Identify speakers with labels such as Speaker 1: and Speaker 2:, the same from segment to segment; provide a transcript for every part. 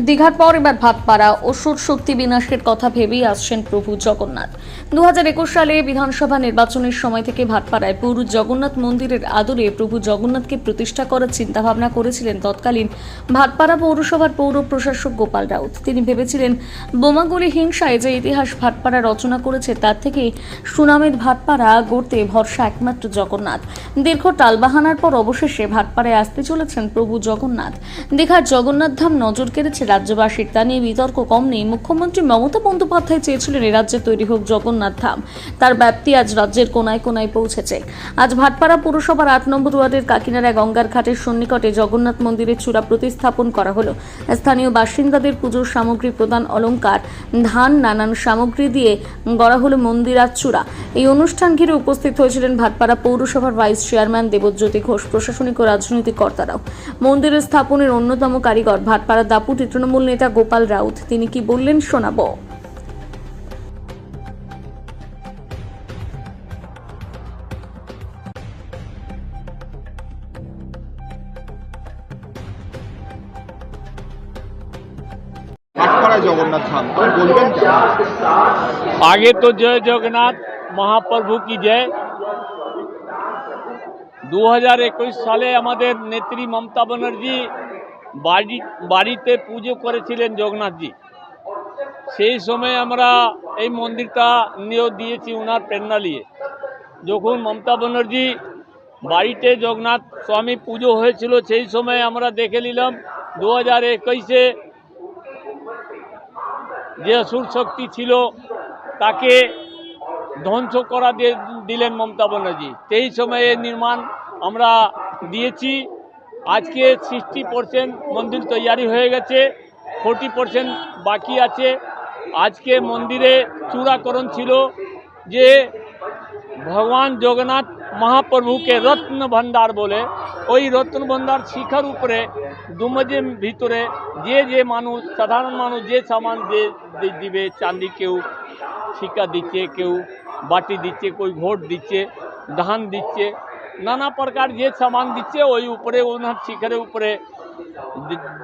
Speaker 1: দীঘার পর এবার ভাটপাড়া অসুর শক্তি বিনাশের কথা ভেবেই আসছেন প্রভু জগন্নাথ। 2021 সালে বিধানসভা নির্বাচনের সময় থেকে ভাটপাড়ায় পুরী জগন্নাথ মন্দিরের আদলে প্রভু জগন্নাথকে প্রতিষ্ঠা করার চিন্তাভাবনা করেছিলেন তৎকালীন ভাটপাড়া পৌরসভার পৌর প্রশাসক গোপাল রাউত। তিনি ভেবেছিলেন বোমাগুলি হিংসায় যে ইতিহাস ভাটপাড়া রচনা করেছে তার থেকে সুনামের ভাটপাড়া গড়তে ভরসা একমাত্র জগন্নাথ। দীর্ঘ টালবাহানার পর অবশেষে ভাটপাড়ায় আসতে চলেছেন প্রভু জগন্নাথ। দীঘার জগন্নাথ ধাম নজর কেড়েছে রাজ্যবাসীর, তা নিয়ে বিতর্ক কম নেই। মুখ্যমন্ত্রী মমতা বন্দ্যোপাধ্যায় চেয়েছিলেন এই রাজ্যে তৈরি হোক জগন্নাথ ধাম। তার ব্যাপ্তি আজ রাজ্যের কোনায় কোনায় পৌঁছেছে। আজ ভাটপাড়া পুরসভার 8 নম্বর ওয়ার্ডের কাকিনাড়া গঙ্গার ঘাটের সন্নিকটে জগন্নাথ মন্দিরের চূড়া প্রতিস্থাপন করা হলো। স্থানীয় বাসিন্দাদের পুজোর সামগ্রী প্রদান, অলংকার, ধান, নানান সামগ্রী দিয়ে গড়া হলো মন্দিরার চূড়া। এই অনুষ্ঠান ঘিরে উপস্থিত হয়েছিলেন ভাটপাড়া পৌরসভার ভাইস চেয়ারম্যান দেবজ্যোতি ঘোষ, প্রশাসনিক ও রাজনৈতিক কর্তারাও। মন্দিরের স্থাপনের অন্যতম কারিগর ভাটপাড়া দাপুটে তৃণমূল নেতা গোপাল রাউত। তিনি কি বললেন শোনাবো।
Speaker 2: ভাটপাড়ায় জগন্নাথ ধাম বলবেন কেন?
Speaker 3: आगे तो जय जगन्नाथ महाप्रभु की जय। 2021 সালে আমাদের নেত্রী মমতা ব্যানার্জি বাড়িতে পুজো করেছিলেন জগন্নাথজি। সেই সময় আমরা এই মন্দিরটা নিয়েও দিয়েছি ওনার প্রেরণা নিয়ে। যখন মমতা ব্যানার্জি বাড়িতে জগন্নাথ স্বামী পুজো হয়েছিল সেই সময় আমরা দেখে নিলাম 2021-এ যে অসুর শক্তি ছিল তাকে ধ্বংস করা দিলেন মমতা ব্যানার্জি। সেই সময়ে নির্মাণ আমরা দিয়েছি। আজকে 60% মন্দির তৈরি হয়ে গেছে, 40% বাকি আছে। আজকে মন্দিরে চূড়াকরণ ছিল যে ভগবান জগন্নাথ মহাপ্রভুকে রত্ন ভান্ডার বলে, ওই রত্ন ভান্ডার শিখার উপরে দুমজের ভিতরে যে মানুষ, সাধারণ মানুষ যে সামান দিবে, চাঁদি কেউ শিকা দিচ্ছে, কেউ বাটি দিচ্ছে, কেউ ঘোট দিচ্ছে, ধান দিচ্ছে, নানা প্রকার যে সামান দিচ্ছে ওই উপরে ওনার শিখরের উপরে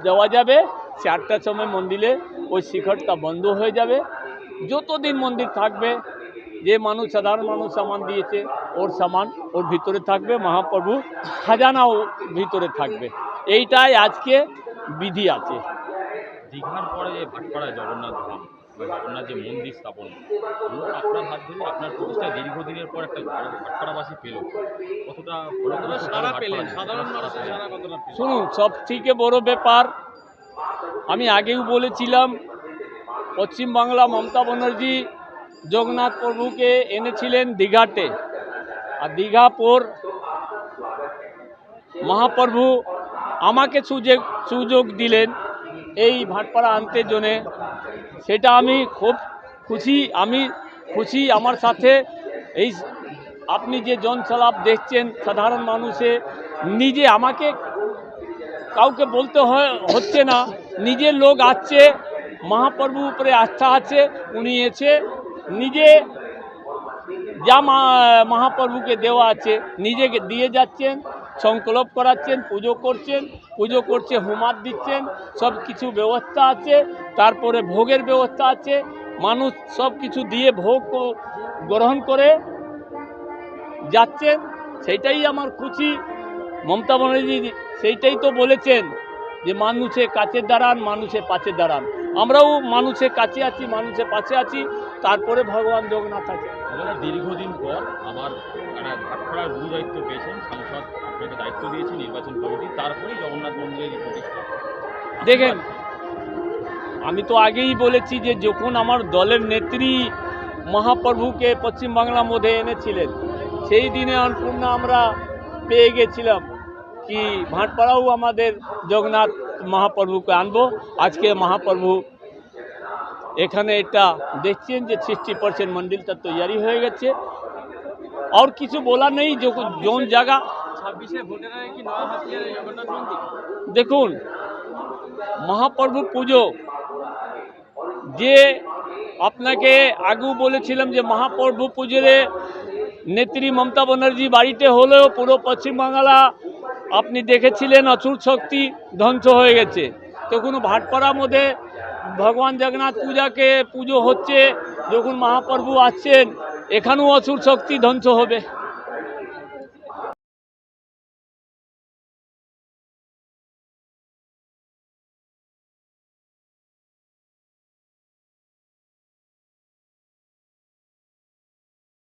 Speaker 3: দেওয়া যাবে। 4টার সময় মন্দিরে ওই শিখরটা বন্ধ হয়ে যাবে। যতদিন মন্দির থাকবে যে মানুষ, সাধারণ মানুষ সামান দিয়েছে ওর সামান ওর ভিতরে থাকবে, মহাপ্রভু খাজানাও ভিতরে থাকবে। এইটাই আজকে বিধি আছে।
Speaker 4: দীঘার পরে যে ভাটপাড়ায় জগন্নাথ ধাম বা জগন্নাথ যে মন্দির স্থাপন হলো আপনার হাত ধরে, আপনার প্রতিষ্ঠা দীর্ঘদিনের পর একটা ভাটপাড়াবাসী পেল, কতটা সারা পেলেন? সাধারণ মানুষের সারা কতটা?
Speaker 3: শুনুন, সব থেকে বড় ব্যাপার আমি আগেও বলেছিলাম, পশ্চিমবাংলা মমতা ব্যানার্জি জগন্নাথ প্রভুকে এনেছিলেন দীঘাতে, আর দীঘা পর মহাপ্রভু আমাকে সুযোগ দিলেন এই ভাটপাড়া আনতে জন্যে। সেটা আমি খুব খুশি। আমার সাথে এই আপনি যে জনসলাপ দেখছেন, সাধারণ মানুষে নিজে, আমাকে কাউকে বলতে হচ্ছে না, নিজের লোক আসছে, মহাপ্রভুর উপরে আস্থা আছে, উনি এসে নিজে যা মহাপ্রভুকে দেওয়া আছে নিজেকে দিয়ে যাচ্ছেন, সংকল্প করাচ্ছেন, পুজো করছে, হোমার দিচ্ছেন, সব কিছু ব্যবস্থা আছে। তারপরে ভোগের ব্যবস্থা আছে, মানুষ সব কিছু দিয়ে ভোগ গ্রহণ করে যাচ্ছেন। সেইটাই আমার খুশি। মমতা ব্যানার্জি সেইটাই তো বলেছেন যে মানুষের কাছে দাঁড়ান, মানুষের পাশে দাঁড়ান। আমরাও মানুষের কাছে আছি, মানুষের পাশে আছি, তারপরে ভগবান জগন্নাথ আছে।
Speaker 4: দীর্ঘদিন পর আবার ভাটপাড়ার গুরু দায়িত্ব পেয়েছেন, সাংসদ আপনাকে দায়িত্ব দিয়েছে, নির্বাচন কমিটি, তারপরেই জগন্নাথ মন্দিরের প্রতিষ্ঠা।
Speaker 3: দেখেন, আমি তো আগেই বলেছি যে যখন আমার দলের নেত্রী মহাপ্রভুকে পশ্চিমবাংলার মধ্যে এনেছিলেন, সেই দিনে অন্নপূর্ণা আমরা পেয়ে গেছিলাম কি ভাটপাড়াও আমাদের জগন্নাথ মহাপ্রভুকে আনবো। আজকে মহাপ্রভু এখানে এটা দেখছেন যে 60% মন্দিরটা তৈরি হয়ে গেছে। আর কিছু বলা নেই। যোন জায়গা 26-এ ভোটের আগে কি নয়া হাতিয়ারে জগন্নাথ মন্দির। দেখুন, মহাপ্রভু পুজো যে আপনাকে আগেও বলেছিলাম যে মহাপ্রভু পুজোরে নেত্রী মমতা ব্যানার্জি বাড়িতে হলেও পুরো পশ্চিমবাংলা আপনি দেখেছিলেন অসুর শক্তি ধ্বংস হয়ে গেছে। তখন ভাটপাড়ার মধ্যে ভগবান জগন্নাথ পুজো হচ্ছে, যখন মহাপ্রভু আসছেন এখানেও অসুর শক্তি ধ্বংস হবে।